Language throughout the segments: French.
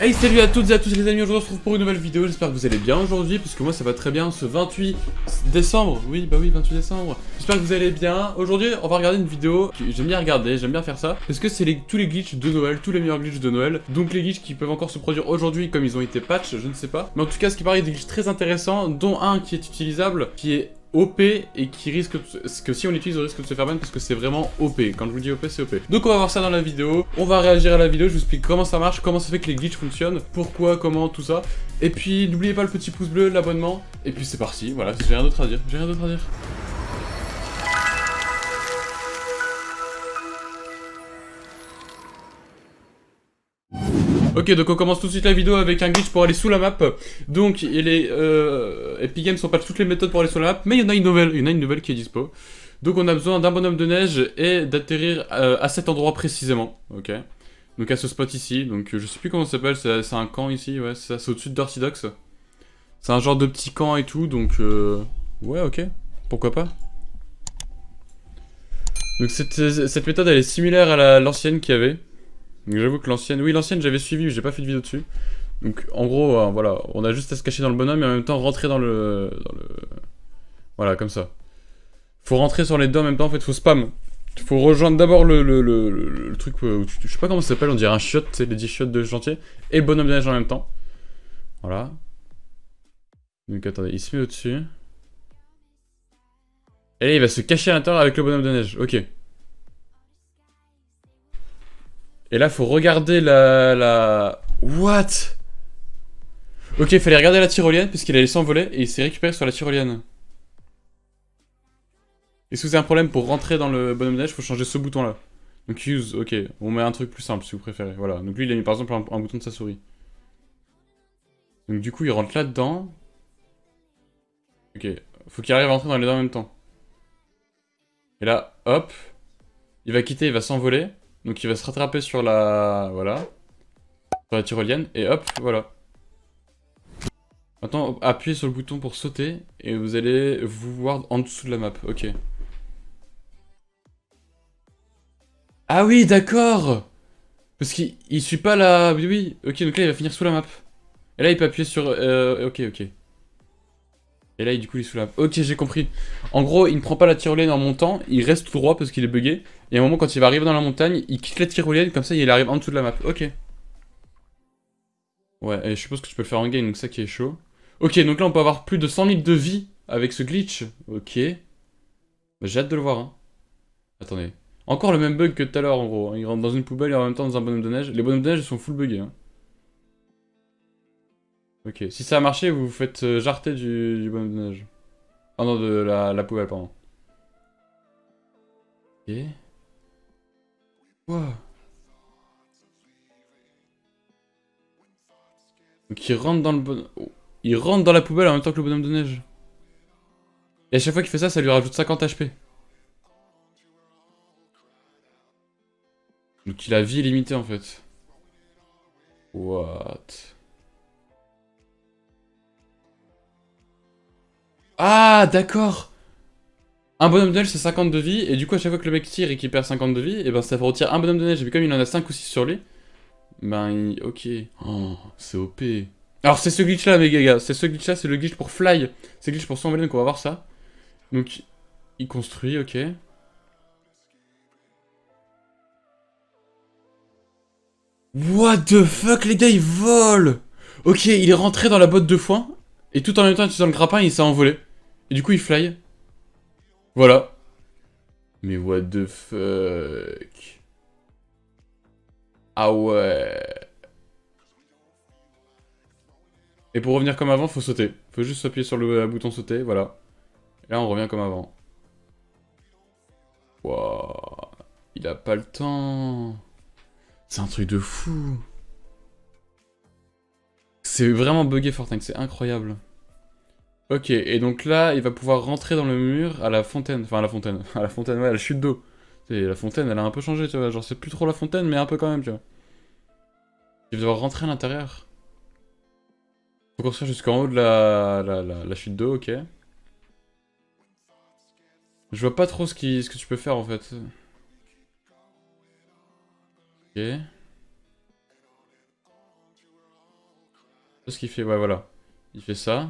Hey, salut à toutes et à tous les amis, aujourd'hui on se retrouve pour une nouvelle vidéo, j'espère que vous allez bien aujourd'hui, parce que moi ça va très bien ce 28 décembre, oui 28 décembre, j'espère que vous allez bien. Aujourd'hui on va regarder une vidéo que j'aime bien regarder, j'aime bien faire ça, parce que c'est tous les glitches de Noël, tous les meilleurs glitches de Noël, donc les glitches qui peuvent encore se produire aujourd'hui comme ils ont été patch, je ne sais pas, mais en tout cas ce qui paraît des glitches très intéressants, dont un qui est utilisable, qui est OP et qui risque que si on l'utilise on risque de se faire ban parce que c'est vraiment OP. Quand je vous dis OP c'est OP. Donc on va voir ça dans la vidéo, on va réagir à la vidéo, je vous explique comment ça marche, comment ça fait que les glitches fonctionnent, pourquoi, comment, tout ça. Et puis n'oubliez pas le petit pouce bleu, l'abonnement, et puis c'est parti, voilà, j'ai rien d'autre à dire, j'ai rien d'autre à dire. Ok, donc on commence tout de suite la vidéo avec un glitch pour aller sous la map. Donc, Epic Games sont pas toutes les méthodes pour aller sous la map, mais il y en a une nouvelle qui est dispo. Donc on a besoin d'un bonhomme de neige et d'atterrir à cet endroit précisément. Ok. Donc à ce spot ici. Donc je sais plus comment ça s'appelle, c'est un camp ici, ouais, c'est au-dessus de Dirty Docks. C'est un genre de petit camp et tout, donc ouais, ok. Pourquoi pas. Donc cette méthode elle est similaire à l'ancienne qu'il y avait. Donc j'avoue que l'ancienne j'avais suivi mais j'ai pas fait de vidéo dessus. Donc en gros, voilà, on a juste à se cacher dans le bonhomme et en même temps rentrer dans le... Voilà, comme ça. Faut rentrer sur les deux en même temps, en fait, faut spam. Faut rejoindre d'abord le truc, je sais pas comment ça s'appelle, on dirait un shot, c'est les 10 shots de chantier, et le bonhomme de neige en même temps. Voilà. Donc attendez, il se met au-dessus. Et là, il va se cacher à l'intérieur avec le bonhomme de neige, ok. Et là, faut regarder What? Ok, il fallait regarder la tyrolienne, puisqu'il allait s'envoler, et il s'est récupéré sur la tyrolienne. Et si vous avez un problème pour rentrer dans le bonhomme de neige, faut changer ce bouton là. Donc use, ok, on met un truc plus simple si vous préférez, voilà. Donc lui il a mis par exemple un bouton de sa souris. Donc du coup il rentre là-dedans. Ok, faut qu'il arrive à rentrer dans les deux en même temps. Et là, hop, il va quitter, il va s'envoler. Donc il va se rattraper sur la... Voilà. Sur la tyrolienne, et hop, voilà. Maintenant, appuyez sur le bouton pour sauter, et vous allez vous voir en dessous de la map, ok. Ah oui, d'accord! Parce qu'il suit pas la... Oui, oui, ok, donc là il va finir sous la map. Et là il peut appuyer sur... ok, ok. Et là du coup il est sous la map. Ok, j'ai compris. En gros, il ne prend pas la tyrolienne en montant, il reste tout droit parce qu'il est bugué. Et à un moment quand il va arriver dans la montagne, il quitte la tyrolienne, comme ça il arrive en dessous de la map. Ok. Ouais, et je suppose que tu peux le faire en game, donc ça qui est chaud. Ok, donc là on peut avoir plus de 100 000 de vie avec ce glitch. Ok. Bah, j'ai hâte de le voir, hein. Attendez. Encore le même bug que tout à l'heure en gros. Il rentre dans une poubelle et en même temps dans un bonhomme de neige. Les bonhommes de neige sont full buggés, hein. Ok, si ça a marché, vous vous faites jarter du bonhomme de neige. Ah non, de la poubelle, pardon. Ok. Wow. Donc il rentre dans le bon... oh. Il rentre dans la poubelle en même temps que le bonhomme de neige. Et à chaque fois qu'il fait ça, ça lui rajoute 50 HP. Donc il a vie limitée en fait. What? Ah, d'accord. Un bonhomme de neige c'est 50 de vie, et du coup à chaque fois que le mec tire et qu'il perd 50 de vie, et ben ça retire un bonhomme de neige, et puis comme il en a 5 ou 6 sur lui, ben ok. Oh, c'est OP. Alors c'est ce glitch là mes gars, c'est ce glitch là, c'est le glitch pour fly. C'est le glitch pour s'envoler, donc on va voir ça. Donc il construit, ok. What the fuck les gars, ils volent. Ok, il est rentré dans la botte de foin, et tout en même temps utilisant le grappin, il s'est envolé. Et du coup il fly. Voilà. Mais what the fuck. Ah ouais. Et pour revenir comme avant, faut sauter. Faut juste appuyer sur le bouton sauter, voilà. Et là, on revient comme avant. Waouh. Il a pas le temps. C'est un truc de fou. C'est vraiment buggé Fortnite, c'est incroyable. Ok, et donc là, il va pouvoir rentrer dans le mur à la fontaine. Enfin, à la fontaine. À la fontaine, ouais, à la chute d'eau. La fontaine, elle a un peu changé, tu vois. Genre, c'est plus trop la fontaine, mais un peu quand même, tu vois. Il va devoir rentrer à l'intérieur. Faut construire jusqu'en haut de la chute d'eau, ok. Je vois pas trop ce que tu peux faire en fait. Ok. C'est ce qu'il fait, ouais, voilà. Il fait ça.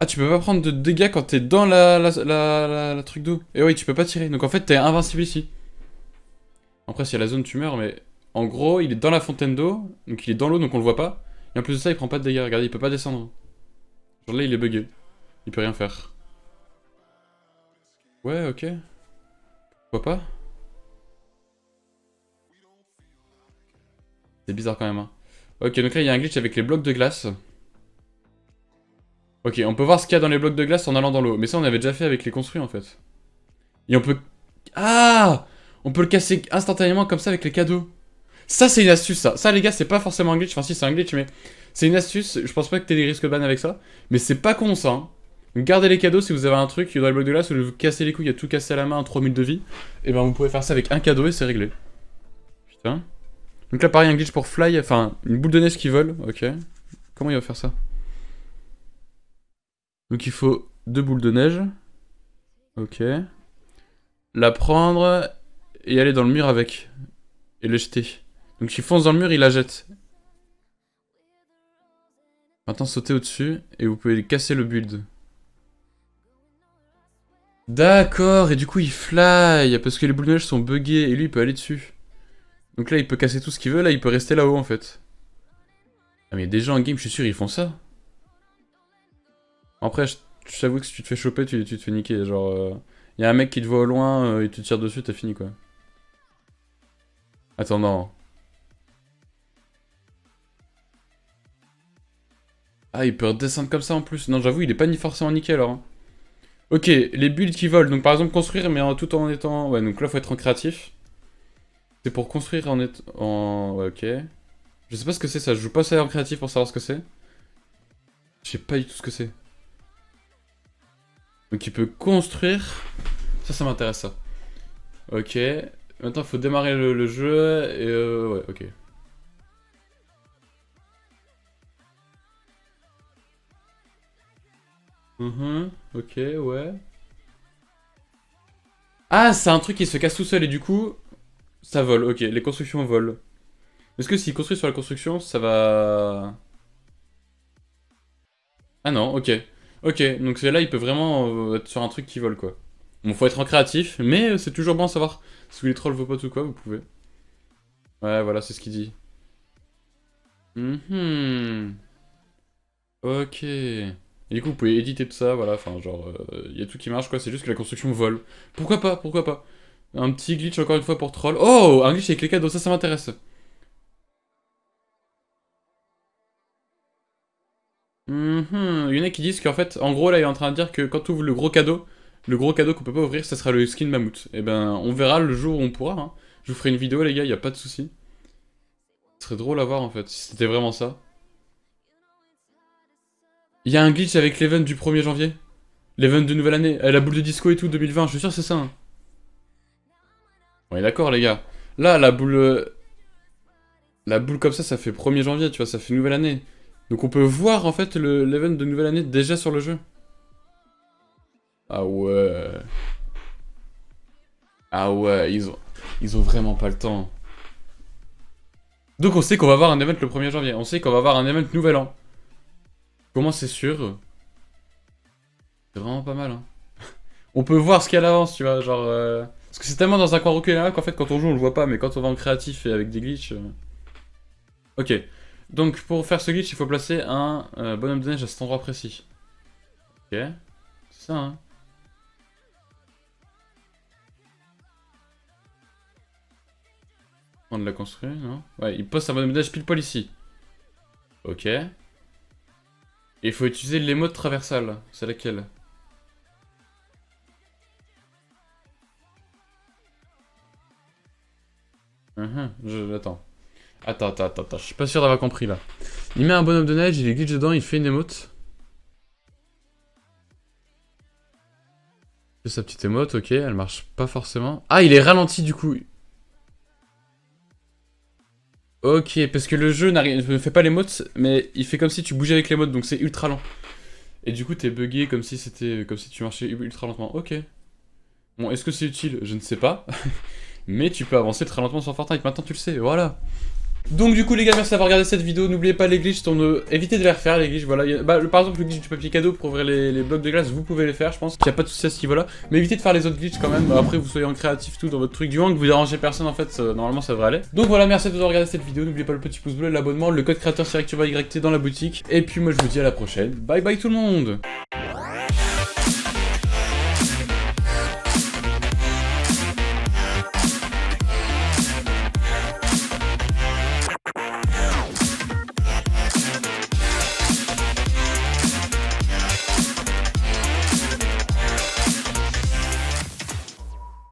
Ah, tu peux pas prendre de dégâts quand t'es dans la truc d'eau. Et oui, tu peux pas tirer. Donc en fait, t'es invincible ici. Après, s'il y a la zone, tu meurs, mais en gros, il est dans la fontaine d'eau. Donc il est dans l'eau, donc on le voit pas. Et en plus de ça, il prend pas de dégâts. Regardez, il peut pas descendre. Genre là, il est bugué. Il peut rien faire. Ouais, ok. Pourquoi pas? C'est bizarre quand même, hein. Ok, donc là, il y a un glitch avec les blocs de glace. Ok, on peut voir ce qu'il y a dans les blocs de glace en allant dans l'eau. Mais ça, on avait déjà fait avec les construits, en fait. Et on peut... Ah! On peut le casser instantanément comme ça avec les cadeaux. Ça, c'est une astuce, ça. Ça, les gars, c'est pas forcément un glitch. Enfin, si, c'est un glitch, mais c'est une astuce. Je pense pas que t'aies des risques de ban avec ça. Mais c'est pas con, ça. Hein. Gardez les cadeaux si vous avez un truc dans les blocs de glace où vous cassez les couilles, il y a tout cassé à la main, 3000 de vie. Et ben, vous pouvez faire ça avec un cadeau et c'est réglé. Putain. Donc là, pareil, un glitch pour fly. Enfin, une boule de neige qui vole. Ok. Comment il va faire ça? Donc il faut 2 boules de neige. Ok. La prendre et aller dans le mur avec. Et le jeter. Donc il fonce dans le mur, il la jette. Maintenant sauter au-dessus et vous pouvez casser le build. D'accord, et du coup il fly parce que les boules de neige sont buggées et lui il peut aller dessus. Donc là il peut casser tout ce qu'il veut, là il peut rester là-haut en fait. Ah mais des gens en game, je suis sûr ils font ça. Après je t'avoue que si tu te fais choper, tu te fais niquer. Genre, y a un mec qui te voit au loin, il te tire dessus, t'as fini quoi. Attends, non. Ah il peut redescendre comme ça en plus. Non j'avoue il est pas ni forcément niqué alors. Hein. Ok, les builds qui volent, donc par exemple construire mais tout en étant... Ouais donc là faut être en créatif. C'est pour construire en étant... Ouais ok. Je sais pas ce que c'est ça, je joue pas ça en créatif pour savoir ce que c'est. Je sais pas du tout ce que c'est. Donc il peut construire. Ça m'intéresse ça. Ok. Maintenant il faut démarrer le jeu et ouais ok. Ok ouais. Ah c'est un truc qui se casse tout seul et du coup ça vole, ok, les constructions volent. Est-ce que s'il construit sur la construction ça va... Ah non, ok. Ok, donc là il peut vraiment être sur un truc qui vole quoi. Bon faut être en créatif, mais c'est toujours bon à savoir. Si vous voulez troll vos potes ou quoi, vous pouvez. Ouais voilà, c'est ce qu'il dit. Ok. Et du coup vous pouvez éditer tout ça, voilà, enfin genre, il y a tout qui marche quoi, c'est juste que la construction vole. Pourquoi pas, pourquoi pas. Un petit glitch encore une fois pour troll. Oh, un glitch avec les cadeaux, ça m'intéresse. Il y en a qui disent qu'en fait, en gros là il est en train de dire que quand tu ouvres le gros cadeau qu'on peut pas ouvrir, ça sera le skin mammouth. Et ben on verra le jour où on pourra. Hein. Je vous ferai une vidéo les gars, y a pas de souci. Ce serait drôle à voir en fait, si c'était vraiment ça. Il y a un glitch avec l'event du 1er janvier. L'event de nouvelle année, la boule de disco et tout, 2020, je suis sûr que c'est ça. Hein. On est d'accord les gars. Là, la boule comme ça fait 1er janvier, tu vois, ça fait nouvelle année. Donc on peut voir en fait l'event de nouvelle année déjà sur le jeu. Ah ouais. Ah ouais, ils ont vraiment pas le temps. Donc on sait qu'on va avoir un event le 1er janvier. On sait qu'on va avoir un event nouvel an. Comment c'est sûr? C'est vraiment pas mal, hein. On peut voir ce qu'il y a à l'avance, tu vois, genre... Parce que c'est tellement dans un coin reculé là qu'en fait quand on joue on le voit pas, mais quand on va en créatif et avec des glitches... Ok. Donc pour faire ce glitch, il faut placer un bonhomme de neige à cet endroit précis. Ok. C'est ça, hein. On l'a construit, non? Ouais, il pose un bonhomme de neige pile poil ici. Ok. Et il faut utiliser l'émote traversale. C'est laquelle? Attends. Attends. Je suis pas sûr d'avoir compris là. Il met un bonhomme de neige, il est glitch dedans, il fait une émote. C'est sa petite émote, ok, elle marche pas forcément. Ah, il est ralenti du coup. Ok, parce que le jeu ne fait pas l'émote, mais il fait comme si tu bougeais avec l'émote, donc c'est ultra lent. Et du coup, t'es bugué comme si c'était, comme si tu marchais ultra lentement. Ok. Bon, est-ce que c'est utile? Je ne sais pas. Mais tu peux avancer très lentement sur Fortnite, maintenant tu le sais, voilà. Donc du coup les gars, merci d'avoir regardé cette vidéo, n'oubliez pas les glitches, évitez de les refaire les glitches, voilà. Par exemple le glitch du papier cadeau pour ouvrir les blocs de glace, vous pouvez les faire, je pense qu'il n'y a pas de souci à ce niveau là. Mais évitez de faire les autres glitches quand même, après vous soyez en créatif tout dans votre truc, du moment que vous dérangez personne en fait, normalement ça devrait aller. Donc voilà, merci d'avoir regardé cette vidéo, n'oubliez pas le petit pouce bleu, l'abonnement, le code créateur c'est YT dans la boutique. Et puis moi je vous dis à la prochaine, bye bye tout le monde.